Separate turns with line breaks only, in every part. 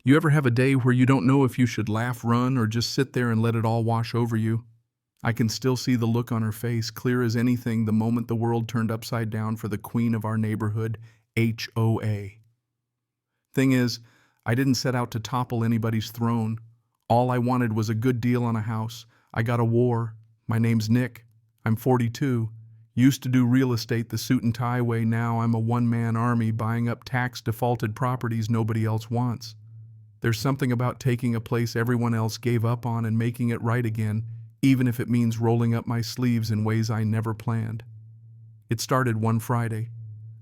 You ever have a day where you don't know if you should laugh, run, or just sit there and let it all wash over you? I can still see the look on her face, clear as anything, the moment the world turned upside down for the queen of our neighborhood, HOA. Thing is, I didn't set out to topple anybody's throne. All I wanted was a good deal on a house. I got a war. My name's Nick. I'm 42. Used to do real estate the suit and tie way. Now I'm a one-man army buying up tax-defaulted properties nobody else wants. There's something about taking a place everyone else gave up on and making it right again, even if it means rolling up my sleeves in ways I never planned. It started one Friday.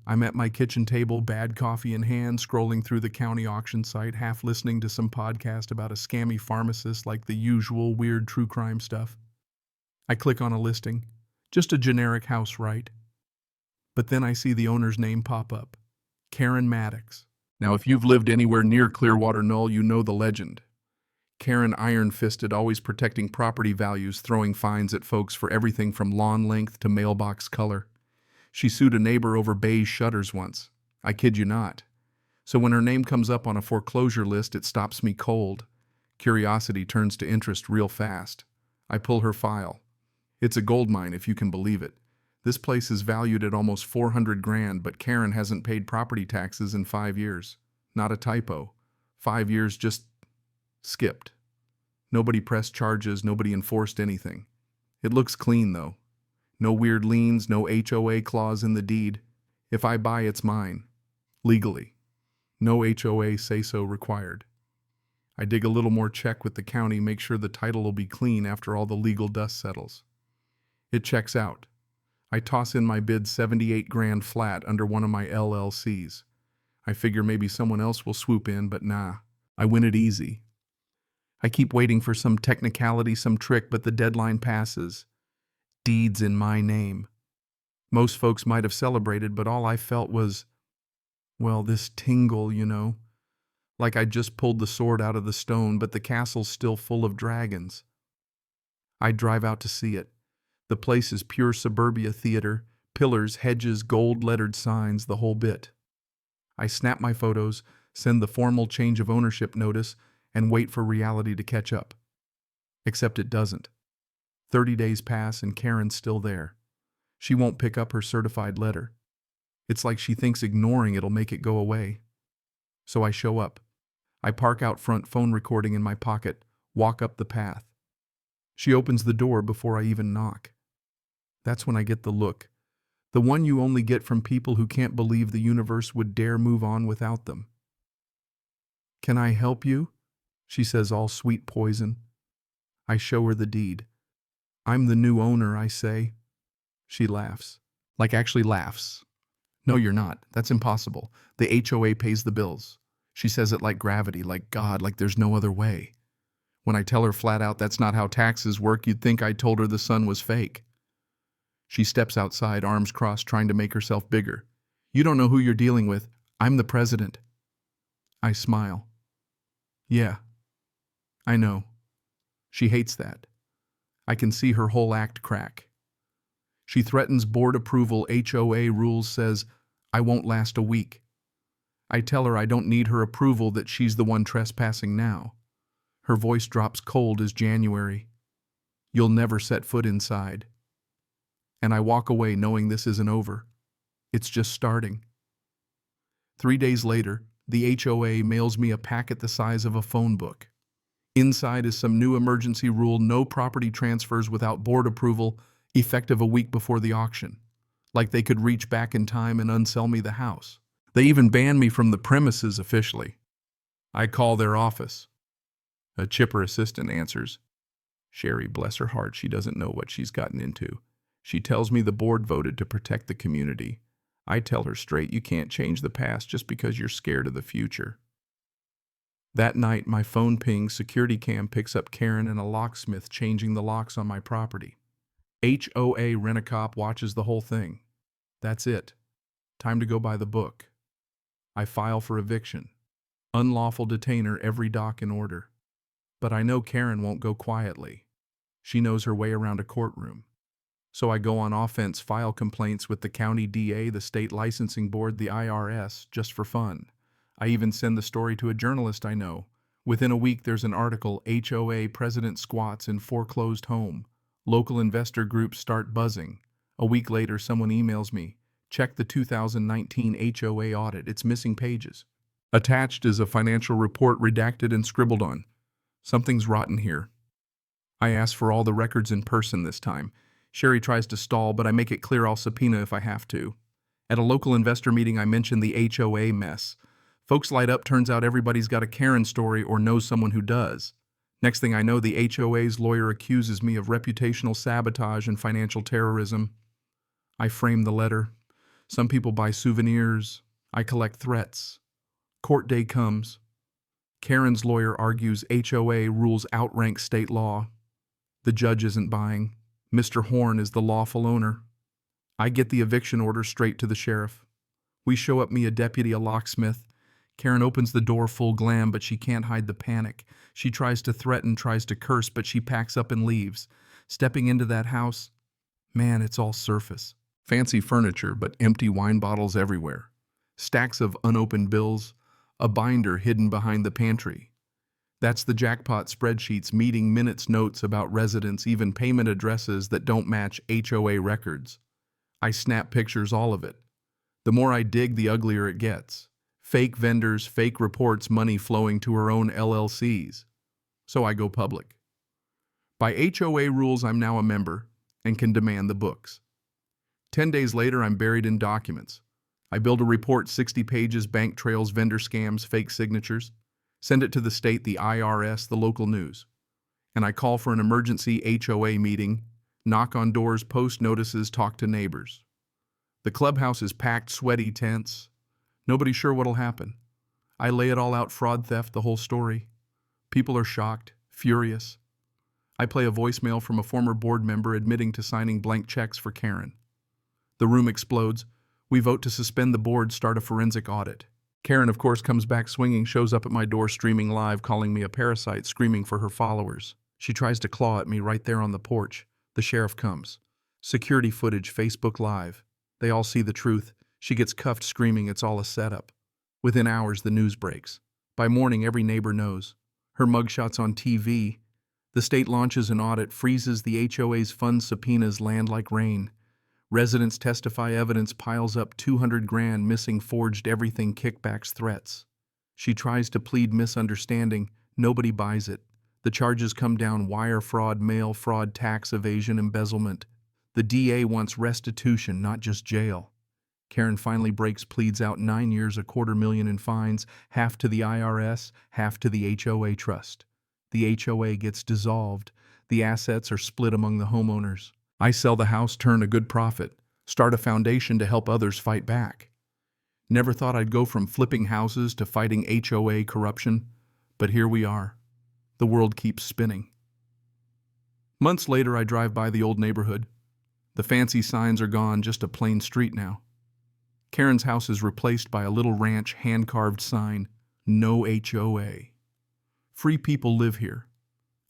I'm at my kitchen table, bad coffee in hand, scrolling through the county auction site, half listening to some podcast about a scammy pharmacist, like the usual weird true crime stuff. I click on a listing. Just a generic house, right? But then I see the owner's name pop up. Karen Maddox. Now, if you've lived anywhere near Clearwater Knoll, you know the legend. Karen iron-fisted, always protecting property values, throwing fines at folks for everything from lawn length to mailbox color. She sued a neighbor over beige shutters once. I kid you not. So when her name comes up on a foreclosure list, it stops me cold. Curiosity turns to interest real fast. I pull her file. It's a gold mine, if you can believe it. This place is valued at almost 400 grand, but Karen hasn't paid property taxes in 5 years. Not a typo. 5 years just skipped. Nobody pressed charges, nobody enforced anything. It looks clean, though. No weird liens, no HOA clause in the deed. If I buy, it's mine. Legally. No HOA say-so required. I dig a little more, check with the county, make sure the title will be clean after all the legal dust settles. It checks out. I toss in my bid 78 grand flat under one of my LLCs. I figure maybe someone else will swoop in, but nah. I win it easy. I keep waiting for some technicality, some trick, but the deadline passes. Deeds in my name. Most folks might have celebrated, but all I felt was, well, this tingle, like I just pulled the sword out of the stone, but the castle's still full of dragons. I drive out to see it. The place is pure suburbia theater, pillars, hedges, gold-lettered signs, the whole bit. I snap my photos, send the formal change of ownership notice, and wait for reality to catch up. Except it doesn't. 30 days pass and Karen's still there. She won't pick up her certified letter. It's like she thinks ignoring it'll make it go away. So I show up. I park out front, phone recording in my pocket, walk up the path. She opens the door before I even knock. That's when I get the look. The one you only get from people who can't believe the universe would dare move on without them. "Can I help you?" she says, all sweet poison. I show her the deed. "I'm the new owner," I say. She laughs. Like actually laughs. "No, you're not. That's impossible. The HOA pays the bills." She says it like gravity, like God, like there's no other way. When I tell her flat out that's not how taxes work, you'd think I told her the sun was fake. She steps outside, arms crossed, trying to make herself bigger. "You don't know who you're dealing with. I'm the president." I smile. "Yeah, I know." She hates that. I can see her whole act crack. She threatens board approval. HOA rules says I won't last a week. I tell her I don't need her approval, that she's the one trespassing now. Her voice drops cold as January. "You'll never set foot inside." And I walk away knowing this isn't over. It's just starting. 3 days later, the HOA mails me a packet the size of a phone book. Inside is some new emergency rule: no property transfers without board approval, effective a week before the auction. Like they could reach back in time and unsell me the house. They even banned me from the premises officially. I call their office. A chipper assistant answers. Sherry, bless her heart, she doesn't know what she's gotten into. She tells me the board voted to protect the community. I tell her straight, you can't change the past just because you're scared of the future. That night, my phone pings, security cam picks up Karen and a locksmith changing the locks on my property. HOA rent-a-cop watches the whole thing. That's it. Time to go by the book. I file for eviction. Unlawful detainer, every doc in order. But I know Karen won't go quietly. She knows her way around a courtroom. So I go on offense, file complaints with the county DA, the state licensing board, the IRS, just for fun. I even send the story to a journalist I know, Within a week, there's an article, HOA President Squats in Foreclosed Home. Local investor groups start buzzing. A week later, someone emails me, check the 2019 HOA audit, it's missing pages. Attached is a financial report redacted and scribbled on. Something's rotten here. I ask for all the records in person this time. Sherry tries to stall, but I make it clear I'll subpoena if I have to. At a local investor meeting, I mention the HOA mess. Folks light up, turns out everybody's got a Karen story or knows someone who does. Next thing I know, the HOA's lawyer accuses me of reputational sabotage and financial terrorism. I frame the letter. Some people buy souvenirs. I collect threats. Court day comes. Karen's lawyer argues HOA rules outrank state law. The judge isn't buying. Mr. Horn is the lawful owner. I get the eviction order straight to the sheriff. We show up, me, a deputy, a locksmith. Karen opens the door full glam, but she can't hide the panic. She tries to threaten, tries to curse, but she packs up and leaves. Stepping into that house, man, it's all surface. Fancy furniture, but empty wine bottles everywhere. Stacks of unopened bills, a binder hidden behind the pantry. That's the jackpot spreadsheets, meeting minutes, notes about residents, even payment addresses that don't match HOA records. I snap pictures, all of it. The more I dig, the uglier it gets. Fake vendors, fake reports, money flowing to her own LLCs. So I go public. By HOA rules, I'm now a member and can demand the books. 10 days later, I'm buried in documents. I build a report, 60 pages, bank trails, vendor scams, fake signatures. Send it to the state, the IRS, the local news. And I call for an emergency HOA meeting, knock on doors, post notices, talk to neighbors. The clubhouse is packed, sweaty, tense. Nobody sure what'll happen. I lay it all out, fraud, theft, the whole story. People are shocked, furious. I play a voicemail from a former board member admitting to signing blank checks for Karen. The room explodes. We vote to suspend the board, start a forensic audit. Karen, of course, comes back swinging, shows up at my door streaming live, calling me a parasite, screaming for her followers. She tries to claw at me right there on the porch. The sheriff comes. Security footage, Facebook Live. They all see the truth. She gets cuffed, screaming it's all a setup. Within hours, the news breaks. By morning, every neighbor knows. Her mugshot's on TV. The state launches an audit, freezes the HOA's fund, subpoenas land like rain. Residents testify, evidence piles up, 200 grand missing, forged everything, kickbacks, threats. She tries to plead misunderstanding. Nobody buys it. The charges come down: wire fraud, mail fraud, tax evasion, embezzlement. The DA wants restitution, not just jail. Karen finally breaks, pleads out 9 years, $250,000 in fines, half to the IRS, half to the HOA trust. The HOA gets dissolved. The assets are split among the homeowners. I sell the house, turn a good profit, start a foundation to help others fight back. Never thought I'd go from flipping houses to fighting HOA corruption, but here we are. The world keeps spinning. Months later, I drive by the old neighborhood. The fancy signs are gone, just a plain street now. Karen's house is replaced by a little ranch hand-carved sign, no HOA. Free people live here.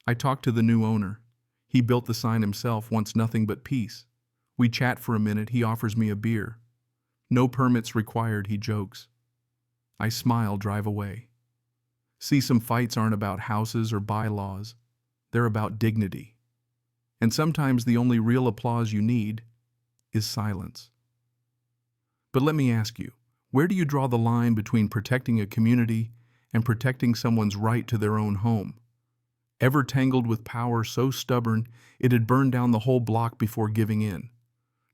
I talk to the new owner. He built the sign himself, wants nothing but peace. We chat for a minute, he offers me a beer. No permits required, he jokes. I smile, drive away. See, some fights aren't about houses or bylaws. They're about dignity. And sometimes the only real applause you need is silence. But let me ask you, where do you draw the line between protecting a community and protecting someone's right to their own home? Ever tangled with power so stubborn it had burned down the whole block before giving in?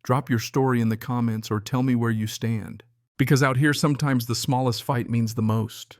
Drop your story in the comments or tell me where you stand. Because out here, sometimes the smallest fight means the most.